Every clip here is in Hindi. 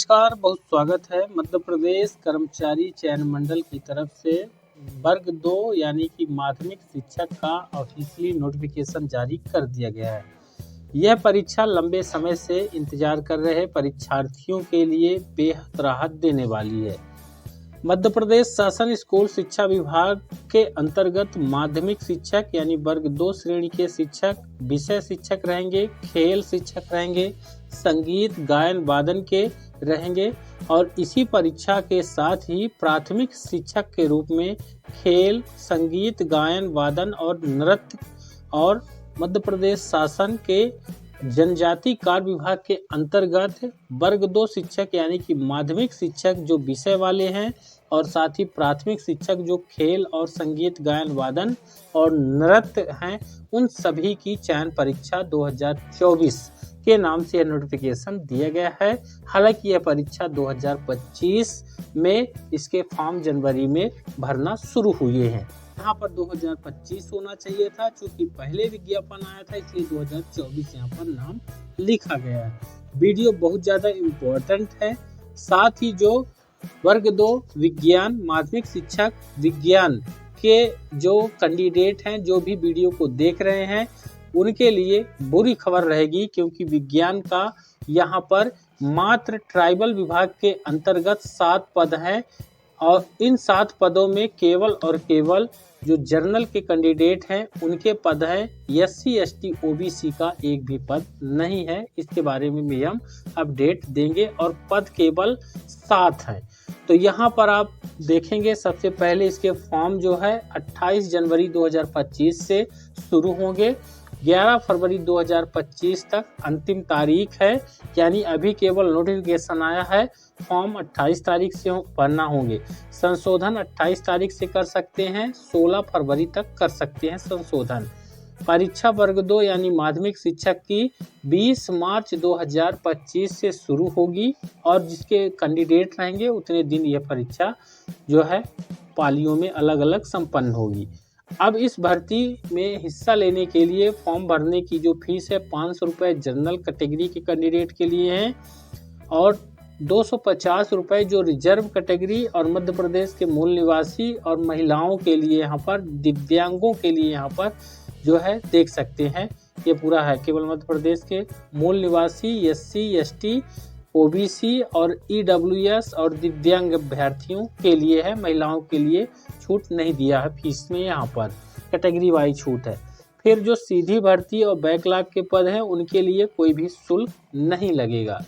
नमस्कार, बहुत स्वागत है। मध्य प्रदेश कर्मचारी चयन मंडल की तरफ से वर्ग 2 यानी कि माध्यमिक शिक्षक का ऑफिशियली नोटिफिकेशन जारी कर दिया गया है। यह परीक्षा लंबे समय से इंतजार कर रहे परीक्षार्थियों के लिए बेहद राहत देने वाली है। मध्य प्रदेश शासन स्कूल शिक्षा विभाग के अंतर्गत माध्यमिक शिक्षक यानी वर्ग 2 श्रेणी के शिक्षक, विषय शिक्षक रहेंगे, खेल शिक्षक रहेंगे, संगीत गायन वादन के रहेंगे और इसी परीक्षा के साथ ही प्राथमिक शिक्षक के रूप में खेल, संगीत, गायन, वादन और नृत्य और मध्य प्रदेश शासन के जनजाति कार्य विभाग के अंतर्गत वर्ग 2 शिक्षक यानी कि माध्यमिक शिक्षक जो विषय वाले हैं और साथ ही प्राथमिक शिक्षक जो खेल और संगीत गायन वादन और नृत्य हैं, उन सभी की चयन परीक्षा 2024 के नाम से नोटिफिकेशन दिया गया है। हालांकि यह परीक्षा 2025 में इसके फॉर्म जनवरी में भरना शुरू हुए हैं। यहाँ पर 2025 होना चाहिए था, चूंकि पहले विज्ञापन आया था इसलिए 2024 यहाँ पर नाम लिखा गया है। वीडियो बहुत ज़्यादा इम्पोर्टेंट है। साथ ही जो वर्ग 2 विज्ञान माध्यमिक शिक्षक विज्ञान के जो कैंडिडेट हैं, जो भी वीडियो को देख रहे हैं, उनके लिए बुरी खबर रहेगी, क्योंकि विज्ञान का यहाँ पर मात्र ट्राइबल विभाग के अंतर्गत 7 पद हैं और इन 7 पदों में केवल और केवल जो जर्नल के कैंडिडेट हैं उनके पद हैं। SC ST OBC का एक भी पद नहीं है। इसके बारे में भी हम अपडेट देंगे और पद केवल 7 हैं। तो यहाँ पर आप देखेंगे, सबसे पहले इसके फॉर्म जो है 28 जनवरी 2025 से शुरू होंगे। 11 फरवरी 2025 तक अंतिम तारीख है, यानी अभी केवल नोटिफिकेशन आया है। फॉर्म 28 तारीख से भरना होंगे। संशोधन 28 तारीख से कर सकते हैं, 16 फरवरी तक कर सकते हैं संशोधन। परीक्षा वर्ग 2 यानी माध्यमिक शिक्षक की 20 मार्च 2025 से शुरू होगी और जिसके कैंडिडेट रहेंगे उतने दिन यह परीक्षा जो है पालियों में अलग अलग संपन्न होगी। अब इस भर्ती में हिस्सा लेने के लिए फॉर्म भरने की जो फीस है 500 रुपये जनरल कैटेगरी के कैंडिडेट के लिए हैं और 250 रुपये जो रिजर्व कैटेगरी और मध्य प्रदेश के मूल निवासी और महिलाओं के लिए, यहाँ पर दिव्यांगों के लिए यहाँ पर जो है देख सकते हैं। ये पूरा है केवल मध्य प्रदेश के मूल निवासी, SC ST OBC और EWS और दिव्यांग अभ्यर्थियों के लिए है। महिलाओं के लिए छूट नहीं दिया है फीस में, यहाँ पर कैटेगरी वाइज छूट है। फिर जो सीधी भर्ती और बैकलॉग के पद हैं उनके लिए कोई भी शुल्क नहीं लगेगा।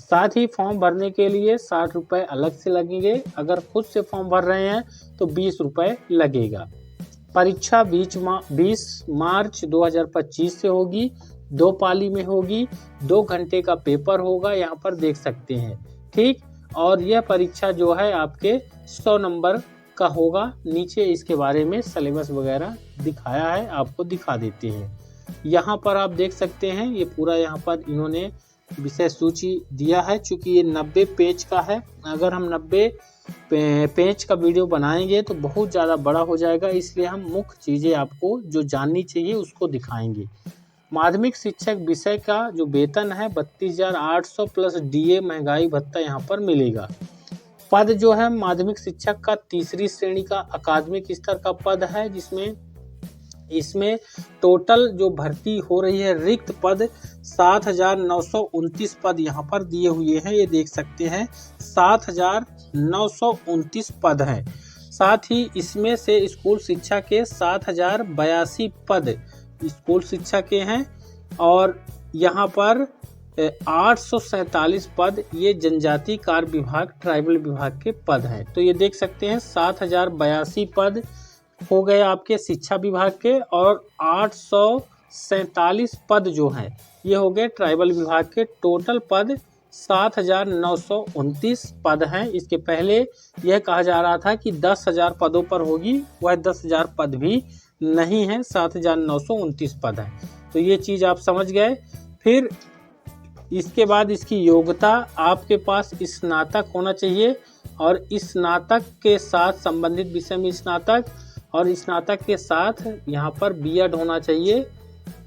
साथ ही फॉर्म भरने के लिए 60 रुपये अलग से लगेंगे। अगर खुद से फॉर्म भर रहे हैं तो 20 रुपये लगेगा। परीक्षा 20 मार्च 2025 से होगी, 2 पाली में होगी, 2 घंटे का पेपर होगा, यहाँ पर देख सकते हैं। ठीक, और यह परीक्षा जो है आपके 100 नंबर का होगा। नीचे इसके बारे में सिलेबस वगैरह दिखाया है, आपको दिखा देते हैं। यहाँ पर आप देख सकते हैं, ये पूरा यहाँ पर इन्होंने विषय सूची दिया है। चूँकि ये 90 पेज का है, अगर हम 90 पेज का वीडियो बनाएंगे तो बहुत ज़्यादा बड़ा हो जाएगा, इसलिए हम मुख्य चीज़ें आपको जो जाननी चाहिए उसको दिखाएंगे। माध्यमिक शिक्षक विषय का जो वेतन है 32,800 प्लस DA महंगाई भत्ता यहाँ पर मिलेगा। पद जो है माध्यमिक शिक्षक का 3री श्रेणी का अकादमिक स्तर का पद है, जिसमें इसमें टोटल जो भर्ती हो रही है रिक्त पद 7,929 पद यहाँ पर दिए हुए हैं। ये देख सकते हैं 7,929 पद हैं। साथ ही इसमें से स्कूल शिक्षा के 7,082 पद स्कूल शिक्षा के हैं और यहाँ पर 847 पद ये जनजाति कार्य विभाग ट्राइबल विभाग के पद हैं। तो ये देख सकते हैं 7,082 पद हो गए आपके शिक्षा विभाग के और 847 पद जो हैं ये हो गए ट्राइबल विभाग के। टोटल पद 7,929 पद हैं। इसके पहले यह कहा जा रहा था कि 10,000 पदों पर होगी, वह 10,000 पद भी नहीं है, 7,929 पद हैं। तो ये चीज़ आप समझ गए। फिर इसके बाद इसकी योग्यता, आपके पास स्नातक होना चाहिए और स्नातक के साथ संबंधित विषय में स्नातक और स्नातक के साथ यहाँ पर B.Ed होना चाहिए।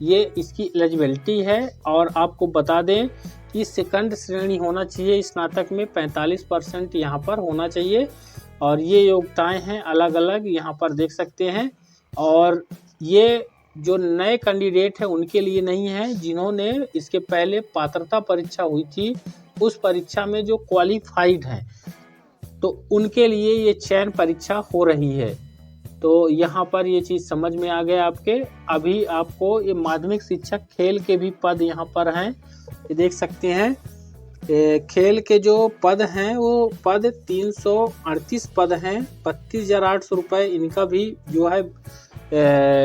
ये इसकी एलिजिबिलिटी है। और आपको बता दें कि सेकंड श्रेणी होना चाहिए, स्नातक में 45% यहाँ पर होना चाहिए। और ये योग्यताएं हैं अलग अलग, यहाँ पर देख सकते हैं। और ये जो नए कैंडिडेट हैं उनके लिए नहीं है, जिन्होंने इसके पहले पात्रता परीक्षा हुई थी उस परीक्षा में जो क्वालिफाइड हैं, तो उनके लिए ये चयन परीक्षा हो रही है। तो यहाँ पर ये चीज़ समझ में आ गया आपके। अभी आपको ये माध्यमिक शिक्षक खेल के भी पद यहाँ पर हैं, ये देख सकते हैं। खेल के जो पद हैं वो पद 338 पद हैं। 32,800 रुपये इनका भी जो है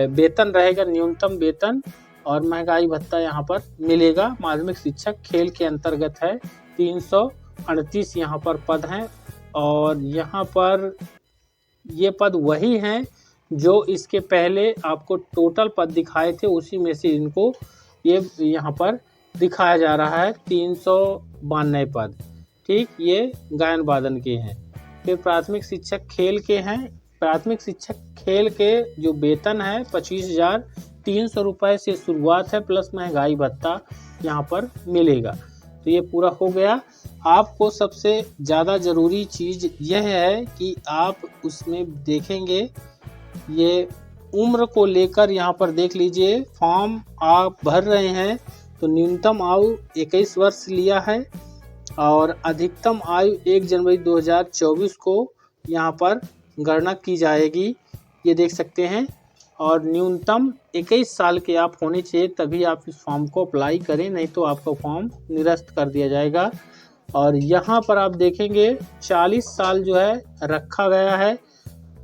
वेतन रहेगा, न्यूनतम वेतन, और महंगाई भत्ता यहाँ पर मिलेगा। माध्यमिक शिक्षक खेल के अंतर्गत है। 338 यहाँ पर पद हैं। और यहाँ पर ये पद वही हैं जो इसके पहले आपको टोटल पद दिखाए थे, उसी में से इनको ये यहाँ पर दिखाया जा रहा है 392 पद। ठीक, ये गायन वादन के हैं। फिर प्राथमिक शिक्षक खेल के हैं। प्राथमिक शिक्षक खेल के जो वेतन है 25,300 रुपये से शुरुआत है, प्लस महंगाई भत्ता यहाँ पर मिलेगा। तो ये पूरा हो गया। आपको सबसे ज़्यादा ज़रूरी चीज़ यह है कि आप उसमें देखेंगे ये उम्र को लेकर, यहाँ पर देख लीजिए फॉर्म आप भर रहे हैं तो न्यूनतम आयु 21 वर्ष लिया है और अधिकतम आयु 1 जनवरी 2024 को यहाँ पर गणना की जाएगी, ये देख सकते हैं। और न्यूनतम 21 साल के आप होने चाहिए, तभी आप इस फॉर्म को अप्लाई करें, नहीं तो आपका फॉर्म निरस्त कर दिया जाएगा। और यहाँ पर आप देखेंगे 40 साल जो है रखा गया है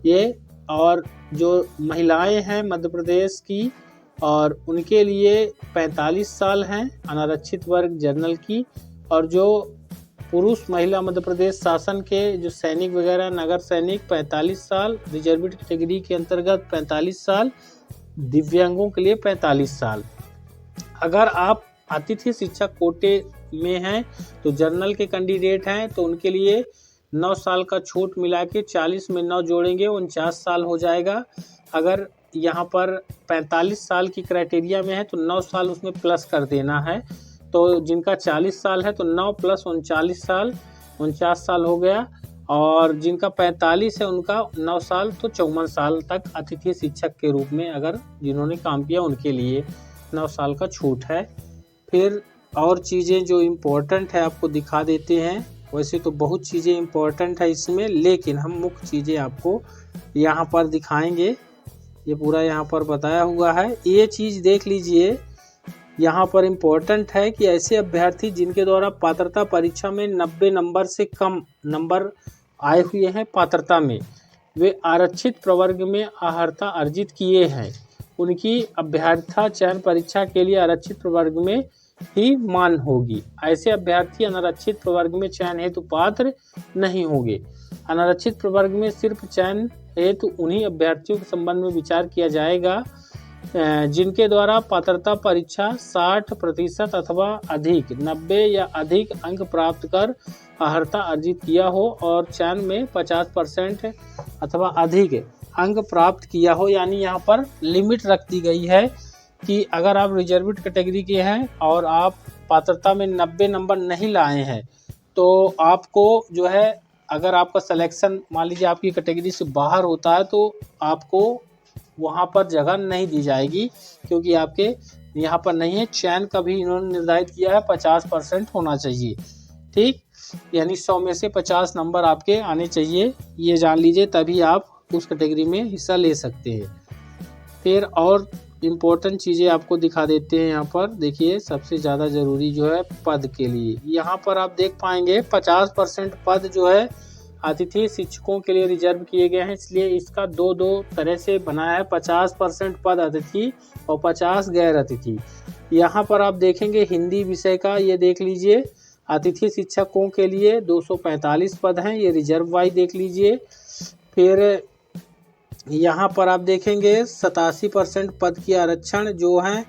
ये। और जो महिलाएं हैं मध्य प्रदेश की, और उनके लिए 45 साल हैं अनारक्षित वर्ग जनरल की। और जो पुरुष महिला मध्य प्रदेश शासन के जो सैनिक वगैरह, नगर सैनिक 45 साल, रिजर्वेड कैटेगरी के अंतर्गत 45 साल, दिव्यांगों के लिए 45 साल। अगर आप अतिथि शिक्षक कोटे में हैं तो जनरल के कैंडिडेट हैं तो उनके लिए 9 साल का छूट मिला के 40 में 9 जोड़ेंगे 49 साल हो जाएगा। अगर यहाँ पर 45 साल की क्राइटेरिया में है तो 9 साल उसमें प्लस कर देना है। तो जिनका 40 साल है तो 9 + 39 साल, 49 साल हो गया। और जिनका 45 है उनका 9 साल, तो 54 साल तक अतिथि शिक्षक के रूप में अगर जिन्होंने काम किया उनके लिए 9 साल का छूट है। फिर और चीज़ें जो इम्पोर्टेंट है आपको दिखा देते हैं। वैसे तो बहुत चीज़ें इम्पोर्टेंट है इसमें, लेकिन हम मुख्य चीज़ें आपको यहाँ पर दिखाएंगे। ये पूरा यहाँ पर बताया हुआ है, ये चीज़ देख लीजिए। यहाँ पर इम्पोर्टेंट है कि ऐसे अभ्यर्थी जिनके द्वारा पात्रता परीक्षा में 90 नंबर से कम नंबर आए हुए हैं पात्रता में, वे आरक्षित प्रवर्ग में अर्हता अर्जित किए हैं, उनकी अभ्यर्थी चयन परीक्षा के लिए आरक्षित प्रवर्ग में ही मान होगी। ऐसे अभ्यर्थी अनारक्षित प्रवर्ग में चयन हेतु पात्र नहीं होंगे। अनारक्षित प्रवर्ग में सिर्फ चयन हेतु उन्हीं अभ्यर्थियों के संबंध में विचार किया जाएगा जिनके द्वारा पात्रता परीक्षा 60% अथवा अधिक 90 या अधिक अंक प्राप्त कर अर्हता अर्जित किया हो और चयन में 50% अथवा अधिक अंक प्राप्त किया हो। यानी यहाँ पर लिमिट रख दी गई है कि अगर आप रिजर्वेड कैटेगरी के हैं और आप पात्रता में 90 नंबर नहीं लाए हैं तो आपको जो है, अगर आपका सिलेक्शन मान लीजिए आपकी कैटेगरी से बाहर होता है तो आपको वहाँ पर जगह नहीं दी जाएगी, क्योंकि आपके यहाँ पर नहीं है। चयन का भी इन्होंने निर्धारित किया है 50% होना चाहिए। ठीक, यानी 100 में से 50 नंबर आपके आने चाहिए, ये जान लीजिए, तभी आप उस कैटेगरी में हिस्सा ले सकते हैं। फिर और इम्पोर्टेंट चीज़ें आपको दिखा देते हैं। यहाँ पर देखिए सबसे ज़्यादा ज़रूरी जो है पद के लिए, यहाँ पर आप देख पाएंगे 50% पद जो है अतिथि शिक्षकों के लिए रिजर्व किए गए हैं, इसलिए इसका दो तरह से बनाया है। 50% पद अतिथि और 50 गैर अतिथि। यहाँ पर आप देखेंगे हिंदी विषय का, ये देख लीजिए अतिथि शिक्षकों के लिए 245 पद हैं, ये रिजर्व वाइज देख लीजिए। फिर यहाँ पर आप देखेंगे 87% पद की आरक्षण जो हैं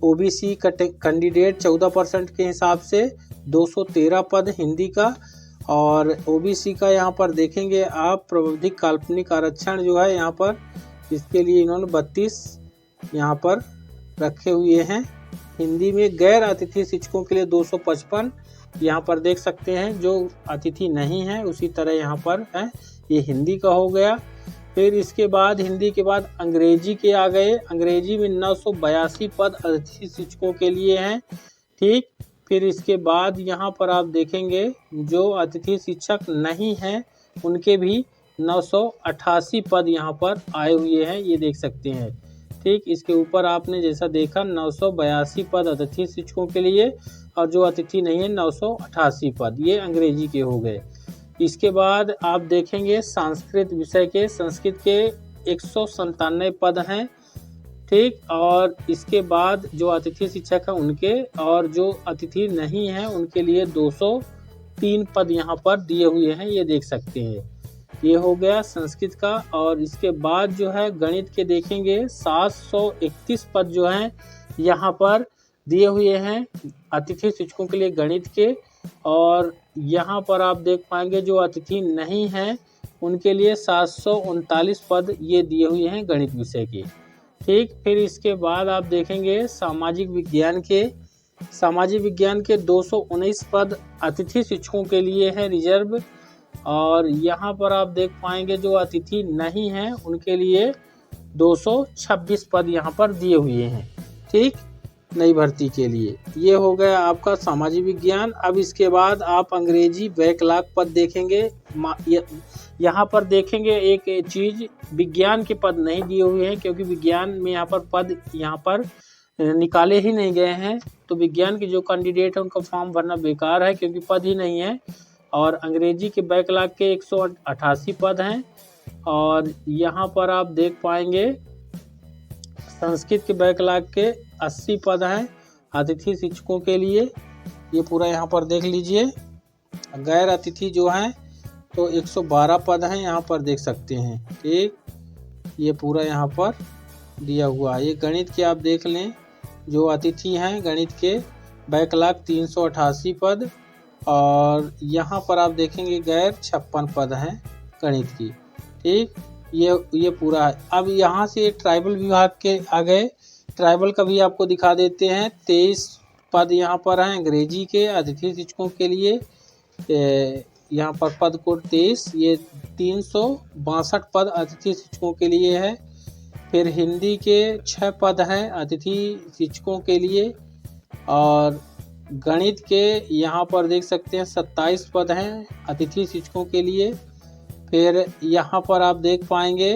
ओबीसी कैंडिडेट 14% के हिसाब से 213 पद हिंदी का। और ओबीसी का यहाँ पर देखेंगे आप प्रावधानिक काल्पनिक आरक्षण जो है यहाँ पर, इसके लिए इन्होंने 32 यहाँ पर रखे हुए हैं। हिंदी में गैर अतिथि शिक्षकों के लिए 255 यहाँ पर देख सकते हैं, जो अतिथि नहीं है उसी तरह यहाँ पर है। ये हिंदी का हो गया। फिर इसके बाद हिंदी के बाद अंग्रेजी के आ गए। अंग्रेजी में 982 पद अतिथि शिक्षकों के लिए हैं। ठीक, फिर इसके बाद यहाँ पर आप देखेंगे जो अतिथि शिक्षक नहीं हैं उनके भी 988 पद यहाँ पर आए हुए हैं, ये देख सकते हैं। ठीक, इसके ऊपर आपने जैसा देखा 982 पद अतिथि शिक्षकों के लिए और जो अतिथि नहीं है 988 पद, ये अंग्रेजी के हो गए। इसके बाद आप देखेंगे संस्कृत विषय के, संस्कृत के 197 पद हैं। ठीक, और इसके बाद जो अतिथि शिक्षक हैं उनके और जो अतिथि नहीं हैं उनके लिए 203 पद यहाँ पर दिए हुए हैं, ये देख सकते हैं। ये हो गया संस्कृत का। और इसके बाद जो है गणित के देखेंगे 731 पद जो हैं यहाँ पर दिए हुए हैं अतिथि शिक्षकों के लिए गणित के। और यहाँ पर आप देख पाएंगे जो अतिथि नहीं हैं उनके लिए 739 पद ये दिए हुए हैं गणित विषय के। ठीक, फिर इसके बाद आप देखेंगे सामाजिक विज्ञान के, सामाजिक विज्ञान के 219 पद अतिथि शिक्षकों के लिए है रिजर्व। और यहाँ पर आप देख पाएंगे जो अतिथि नहीं हैं उनके लिए 226 पद यहाँ पर दिए हुए हैं। ठीक, नई भर्ती के लिए। ये हो गया आपका सामाजिक विज्ञान। अब इसके बाद आप अंग्रेजी बैकलॉग पद देखेंगे। यहाँ पर देखेंगे एक चीज, विज्ञान के पद नहीं दिए हुए हैं क्योंकि विज्ञान में यहाँ पर पद यहाँ पर निकाले ही नहीं गए हैं। तो विज्ञान के जो कैंडिडेट है उनका फॉर्म भरना बेकार है क्योंकि पद ही नहीं है। और अंग्रेजी के बैकलॉग के 188 पद हैं। और यहाँ पर आप देख पाएंगे संस्कृत के बैकलॉग के 80 पद हैं अतिथि शिक्षकों के लिए, ये पूरा यहाँ पर देख लीजिए। गैर अतिथि जो हैं तो 112 पद हैं, यहाँ पर देख सकते हैं। ठीक, ये पूरा यहाँ पर दिया हुआ है। ये गणित के आप देख लें, जो अतिथि हैं गणित के बैकलॉग 388 पद। और यहाँ पर आप देखेंगे गैर 56 पद हैं गणित की। ठीक, ये पूरा है। अब यहाँ से ट्राइबल विभाग के आ गए, ट्राइबल का भी आपको दिखा देते हैं। 23 पद यहाँ पर हैं अंग्रेजी के अतिथि शिक्षकों के लिए। यहाँ पर पद कोड 23, ये 362 पद अतिथि शिक्षकों के लिए है। फिर हिंदी के 6 पद हैं अतिथि शिक्षकों के लिए। और गणित के यहाँ पर देख सकते हैं 27 पद हैं अतिथि शिक्षकों के लिए। फिर यहाँ पर आप देख पाएंगे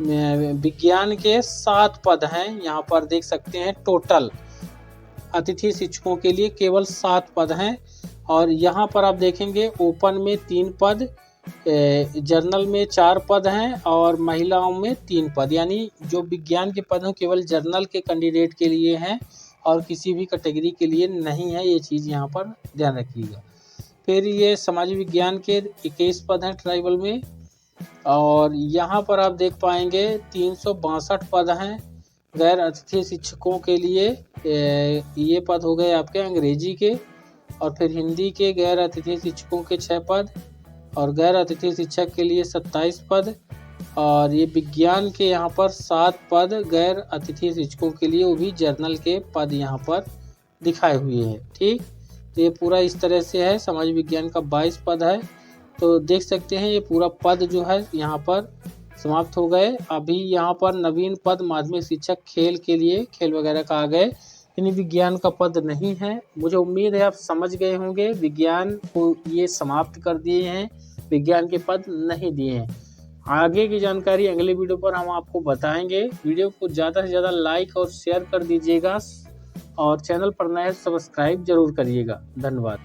विज्ञान के 7 पद हैं, यहाँ पर देख सकते हैं। टोटल अतिथि शिक्षकों के लिए केवल 7 पद हैं। और यहाँ पर आप देखेंगे ओपन में 3 पद, जर्नल में 4 पद हैं और महिलाओं में 3 पद, यानी जो विज्ञान के पद हैं केवल जर्नल के कैंडिडेट के लिए हैं और किसी भी कैटेगरी के लिए नहीं है। ये चीज़ यहाँ पर ध्यान रखिएगा। फिर ये समाज विज्ञान के 21 पद हैं ट्राइबल में। और यहाँ पर आप देख पाएंगे 362 पद हैं गैर अतिथि शिक्षकों के लिए। ये पद हो गए आपके अंग्रेजी के। और फिर हिंदी के गैर अतिथि शिक्षकों के 6 पद और गैर अतिथि शिक्षक के लिए 27 पद। और ये विज्ञान के यहाँ पर 7 पद गैर अतिथि शिक्षकों के लिए, वो भी जर्नल के पद यहाँ पर दिखाए हुए हैं। ठीक, तो ये पूरा इस तरह से है। समाज विज्ञान का 22 पद है। तो देख सकते हैं ये पूरा पद जो है यहाँ पर समाप्त हो गए। अभी यहाँ पर नवीन पद माध्यमिक शिक्षक खेल के लिए, खेल वगैरह का आ गए, यानी विज्ञान का पद नहीं है। मुझे उम्मीद है आप समझ गए होंगे। विज्ञान को ये समाप्त कर दिए हैं, विज्ञान के पद नहीं दिए हैं। आगे की जानकारी अगले वीडियो पर हम आपको बताएंगे। वीडियो को ज़्यादा से ज़्यादा लाइक और शेयर कर दीजिएगा और चैनल पर नए सब्सक्राइब जरूर करिएगा। धन्यवाद।